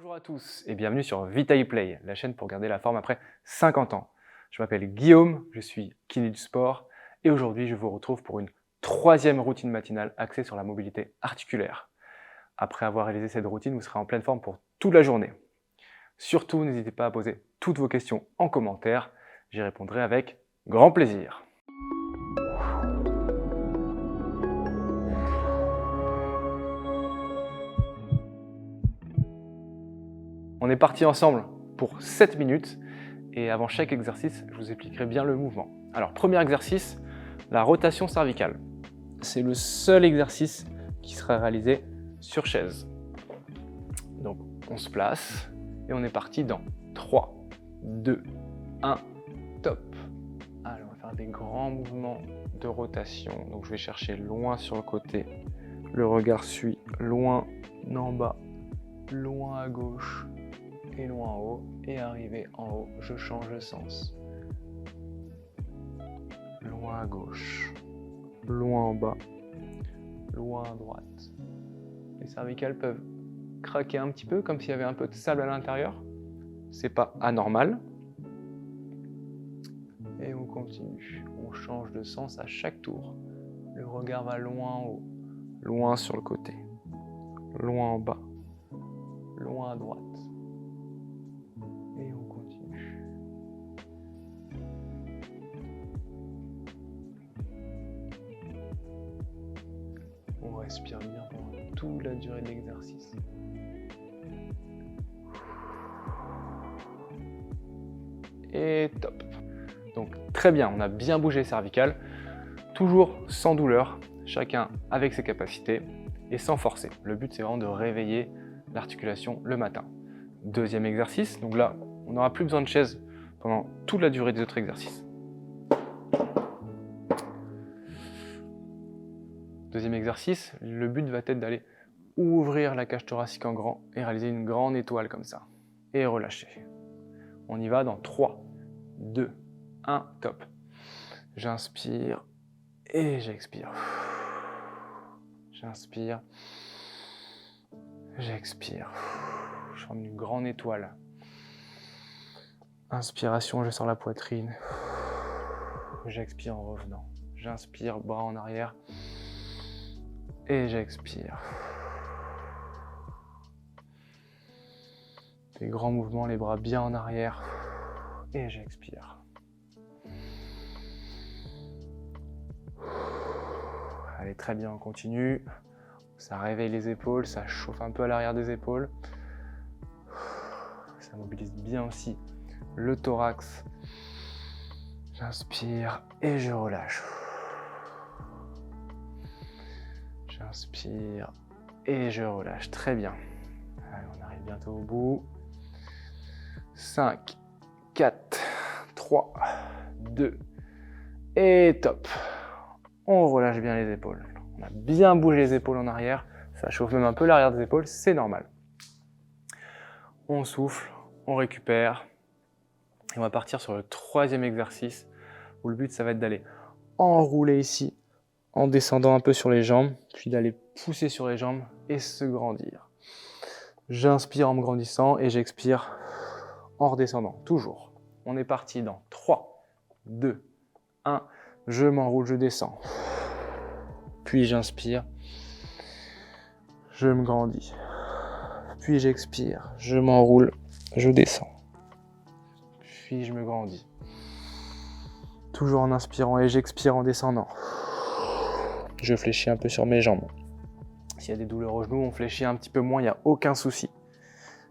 Bonjour à tous et bienvenue sur Vitaïplay, la chaîne pour garder la forme après 50 ans. Je m'appelle Guillaume, je suis kiné du sport et aujourd'hui je vous retrouve pour une troisième routine matinale axée sur la mobilité articulaire. Après avoir réalisé cette routine, vous serez en pleine forme pour toute la journée. Surtout, n'hésitez pas à poser toutes vos questions en commentaire, j'y répondrai avec grand plaisir. On est parti ensemble pour 7 minutes et avant chaque exercice, je vous expliquerai bien le mouvement. Alors, premier exercice, la rotation cervicale. C'est le seul exercice qui sera réalisé sur chaise. Donc, on se place et on est parti dans 3, 2, 1, top. Alors, on va faire des grands mouvements de rotation. Donc, je vais chercher loin sur le côté. Le regard suit loin en bas, loin à gauche et loin en haut, et arrivé en haut, je change de sens. Loin à gauche, loin en bas, loin à droite. Les cervicales peuvent craquer un petit peu, comme s'il y avait un peu de sable à l'intérieur. C'est pas anormal. Et on continue. On change de sens à chaque tour. Le regard va loin en haut, loin sur le côté, loin en bas, loin à droite. Et on continue. On respire bien pendant toute la durée de l'exercice. Et top. Donc très bien, on a bien bougé les cervicales, toujours sans douleur, chacun avec ses capacités et sans forcer. Le but c'est vraiment de réveiller l'articulation le matin. Deuxième exercice, donc là on n'aura plus besoin de chaise pendant toute la durée des autres exercices. Deuxième exercice, le but va être d'aller ouvrir la cage thoracique en grand et réaliser une grande étoile comme ça. Et relâcher. On y va dans 3, 2, 1, top. J'inspire et j'expire. J'inspire, j'expire. Je forme une grande étoile. Inspiration, je sors la poitrine. J'expire en revenant. J'inspire, bras en arrière. Et j'expire. Des grands mouvements, les bras bien en arrière. Et j'expire. Allez, très bien, on continue. Ça réveille les épaules, ça chauffe un peu à l'arrière des épaules. Ça mobilise bien aussi le thorax. J'inspire et je relâche. J'inspire et je relâche. Très bien. Allez, on arrive bientôt au bout. 5, 4, 3, 2 et top. On relâche bien les épaules. On a bien bougé les épaules en arrière. Ça chauffe même un peu l'arrière des épaules, c'est normal. On souffle, on récupère. Et on va partir sur le troisième exercice où le but ça va être d'aller enrouler ici en descendant un peu sur les jambes, puis d'aller pousser sur les jambes et se grandir. J'inspire en me grandissant et j'expire en redescendant, toujours. On est parti dans 3, 2, 1, je m'enroule, je descends. Puis j'inspire, je me grandis. Puis j'expire, je m'enroule, je descends. Puis je me grandis. Toujours en inspirant et j'expire en descendant. Je fléchis un peu sur mes jambes. S'il y a des douleurs aux genoux, on fléchit un petit peu moins, il n'y a aucun souci.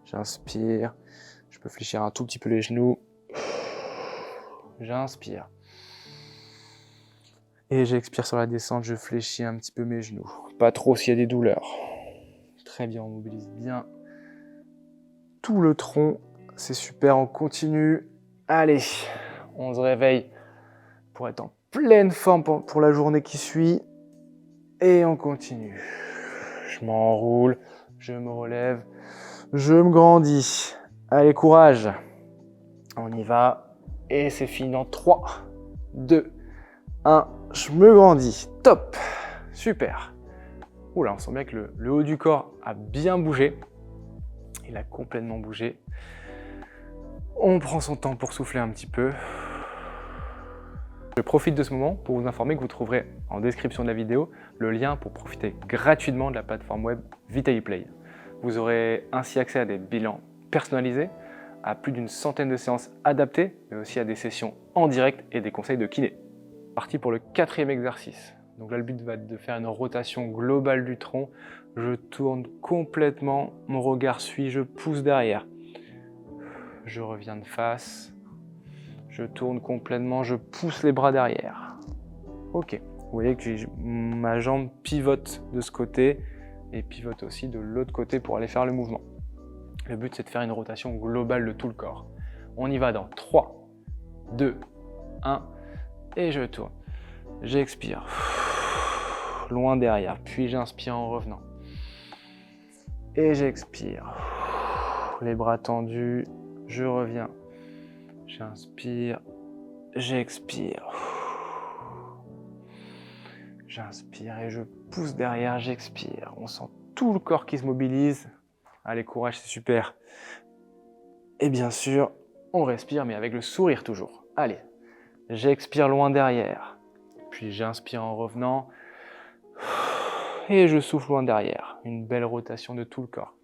J'inspire, je peux fléchir un tout petit peu les genoux. J'inspire. Et j'expire sur la descente, je fléchis un petit peu mes genoux. Pas trop s'il y a des douleurs. Très bien, on mobilise bien tout le tronc. C'est super, on continue. Allez, on se réveille pour être en pleine forme pour la journée qui suit. Et on continue. Je m'enroule, je me relève, je me grandis. Allez, courage. On y va. Et c'est fini dans 3, 2, 1. Je me grandis. Top. Super. Oula, on sent bien que le haut du corps a bien bougé. Et Il a complètement bougé. On prend son temps pour souffler un petit peu. Je profite de ce moment pour vous informer que vous trouverez en description de la vidéo le lien pour profiter gratuitement de la plateforme web Vitaliplay. Vous aurez ainsi accès à des bilans personnalisés, à plus d'une centaine de séances adaptées, mais aussi à des sessions en direct et des conseils de kiné. Parti pour le 4e exercice. Donc là, le but va être de faire une rotation globale du tronc. Je tourne complètement, mon regard suit, je pousse derrière. Je reviens de face, je tourne complètement, je pousse les bras derrière. Ok, vous voyez que ma jambe pivote de ce côté et pivote aussi de l'autre côté pour aller faire le mouvement. Le but, c'est de faire une rotation globale de tout le corps. On y va dans 3, 2, 1, et je tourne. J'expire, loin derrière, puis j'inspire en revenant. Et j'expire, les bras tendus, je reviens. J'inspire, j'expire. J'inspire et je pousse derrière, j'expire. On sent tout le corps qui se mobilise. Allez, courage, c'est super. Et bien sûr, on respire, mais avec le sourire toujours. Allez, j'expire loin derrière. Puis j'inspire en revenant. Et je souffle loin derrière. Une belle rotation de tout le corps.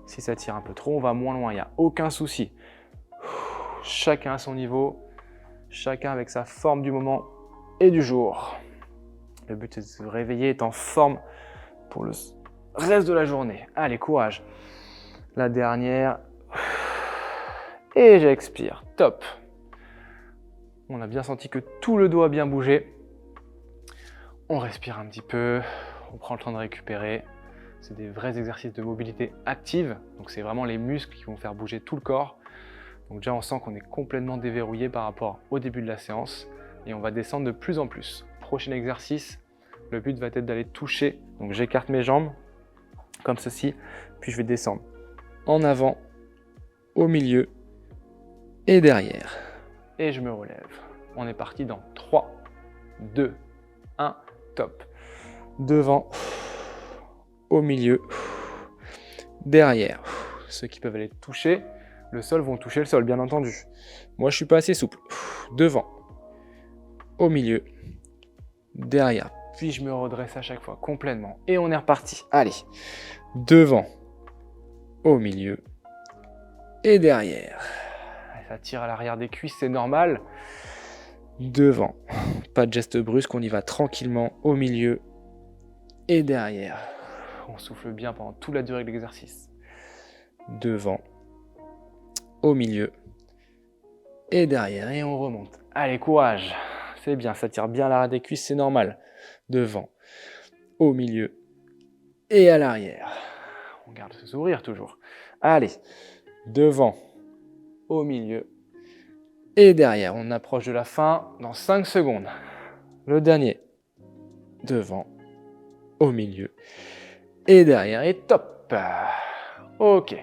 Si ça tire un peu trop, on va moins loin, il n'y a aucun souci. Chacun à son niveau, chacun avec sa forme du moment et du jour. Le but est de se réveiller, être en forme pour le reste de la journée. Allez, courage. La dernière. Et j'expire. Top. On a bien senti que tout le dos a bien bougé. On respire un petit peu, on prend le temps de récupérer. C'est des vrais exercices de mobilité active, donc c'est vraiment les muscles qui vont faire bouger tout le corps. Donc déjà on sent qu'on est complètement déverrouillé par rapport au début de la séance et on va descendre de plus en plus. Prochain exercice, le but va être d'aller toucher, donc j'écarte mes jambes comme ceci, puis je vais descendre en avant, au milieu et derrière. Et je me relève. On est parti dans 3, 2, 1, top. Devant, au milieu, derrière. Ceux qui peuvent aller toucher le sol vont toucher le sol, bien entendu. Moi, je suis pas assez souple. Devant, au milieu, derrière. Puis je me redresse à chaque fois, complètement. Et on est reparti. Allez, devant, au milieu et derrière. Ça tire à l'arrière des cuisses, c'est normal. Devant, pas de geste brusque, on y va tranquillement, au milieu et derrière. On souffle bien pendant toute la durée de l'exercice. Devant, au milieu et derrière. Et on remonte. Allez, courage. C'est bien, ça tire bien à l'arrière des cuisses, c'est normal. Devant, au milieu et à l'arrière. On garde ce sourire toujours. Allez, devant, au milieu et derrière. On approche de la fin dans 5 secondes. Le dernier. Devant, au milieu et derrière. Et top. Ok.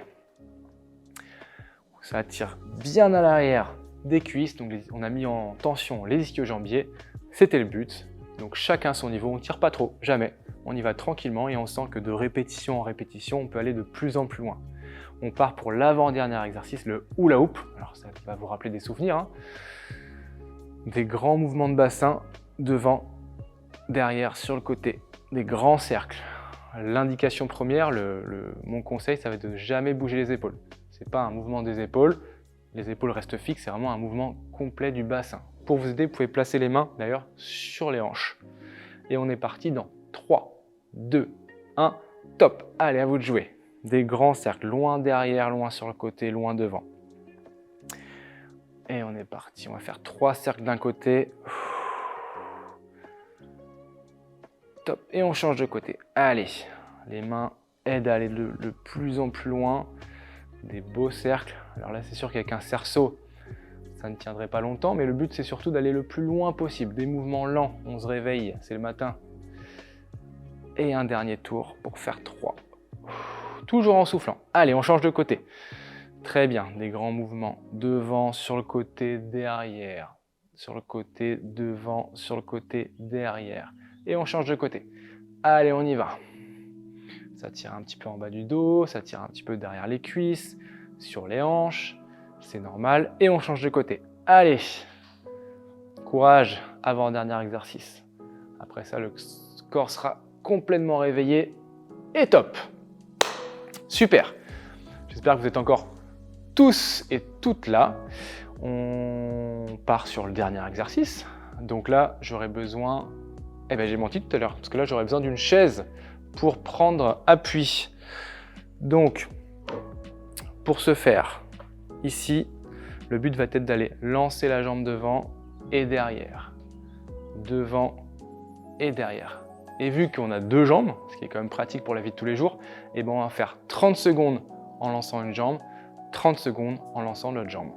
Ça tire bien à l'arrière des cuisses. Donc on a mis en tension les ischio-jambiers. C'était le but. Donc chacun son niveau. On ne tire pas trop, jamais. On y va tranquillement et on sent que de répétition en répétition, on peut aller de plus en plus loin. On part pour l'avant-dernier exercice, le hula hoop. Alors ça va vous rappeler des souvenirs. Hein. Des grands mouvements de bassin devant, derrière, sur le côté. Des grands cercles. L'indication première, mon conseil, ça va être de jamais bouger les épaules. Ce n'est pas un mouvement des épaules. Les épaules restent fixes, c'est vraiment un mouvement complet du bassin. Pour vous aider, vous pouvez placer les mains d'ailleurs sur les hanches. Et on est parti dans 3, 2, 1, top. Allez, à vous de jouer. Des grands cercles, loin derrière, loin sur le côté, loin devant. Et on est parti, on va faire 3 cercles d'un côté. Top, et on change de côté. Allez, les mains aident à aller de plus en plus loin. Des beaux cercles. Alors là, c'est sûr qu'avec un cerceau, ça ne tiendrait pas longtemps, mais le but, c'est surtout d'aller le plus loin possible. Des mouvements lents, on se réveille, c'est le matin. Et un dernier tour pour faire 3. Toujours en soufflant. Allez, on change de côté. Très bien, des grands mouvements. Devant, sur le côté, derrière. Sur le côté, devant, sur le côté, derrière. Et on change de côté. Allez, on y va. Ça tire un petit peu en bas du dos, ça tire un petit peu derrière les cuisses, sur les hanches. C'est normal. Et on change de côté. Allez, courage, avant-dernier exercice. Après ça, le corps sera complètement réveillé et top. Super. J'espère que vous êtes encore tous et toutes là. On part sur le dernier exercice. Donc là, j'aurai besoin... j'ai menti tout à l'heure, parce que là, j'aurais besoin d'une chaise pour prendre appui. Donc, pour ce faire, ici, le but va être d'aller lancer la jambe devant et derrière. Devant et derrière. Et vu qu'on a deux jambes, ce qui est quand même pratique pour la vie de tous les jours, on va faire 30 secondes en lançant une jambe, 30 secondes en lançant l'autre jambe.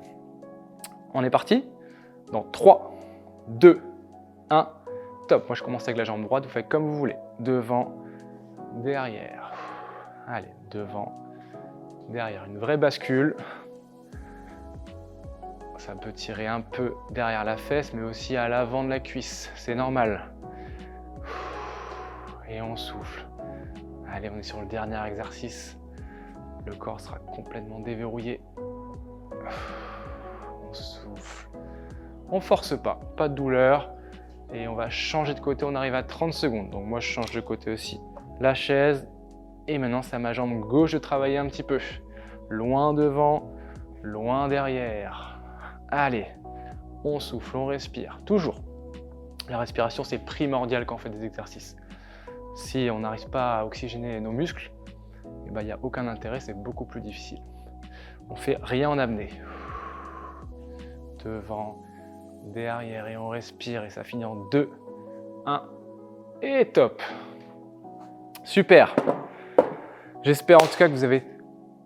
On est parti? Dans 3, 2, 1, top. Moi, je commence avec la jambe droite, vous faites comme vous voulez. Devant, derrière. Allez, devant, derrière. Une vraie bascule. Ça peut tirer un peu derrière la fesse, mais aussi à l'avant de la cuisse. C'est normal. Et on souffle. Allez, on est sur le dernier exercice. Le corps sera complètement déverrouillé. On souffle. On force pas, pas de douleur. Et on va changer de côté, on arrive à 30 secondes. Donc moi, je change de côté aussi. La chaise. Et maintenant, c'est à ma jambe gauche de travailler un petit peu. Loin devant, loin derrière. Allez, on souffle, on respire. Toujours. La respiration, c'est primordial quand on fait des exercices. Si on n'arrive pas à oxygéner nos muscles, il n'y a aucun intérêt, c'est beaucoup plus difficile. On fait rien en apnée. Devant, derrière et on respire et ça finit en 2, 1 et top. Super. J'espère en tout cas que vous avez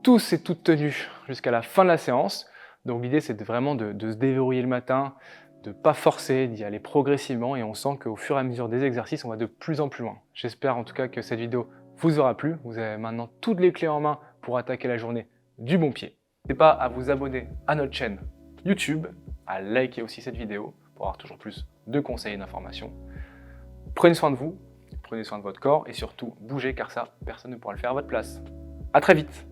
tous et toutes tenu jusqu'à la fin de la séance. Donc l'idée c'est vraiment de se déverrouiller le matin, de ne pas forcer, d'y aller progressivement et on sent qu'au fur et à mesure des exercices, on va de plus en plus loin. J'espère en tout cas que cette vidéo vous aura plu. Vous avez maintenant toutes les clés en main pour attaquer la journée du bon pied. N'hésitez pas à vous abonner à notre chaîne YouTube, à liker aussi cette vidéo pour avoir toujours plus de conseils et d'informations. Prenez soin de vous, prenez soin de votre corps et surtout bougez car ça, personne ne pourra le faire à votre place. À très vite!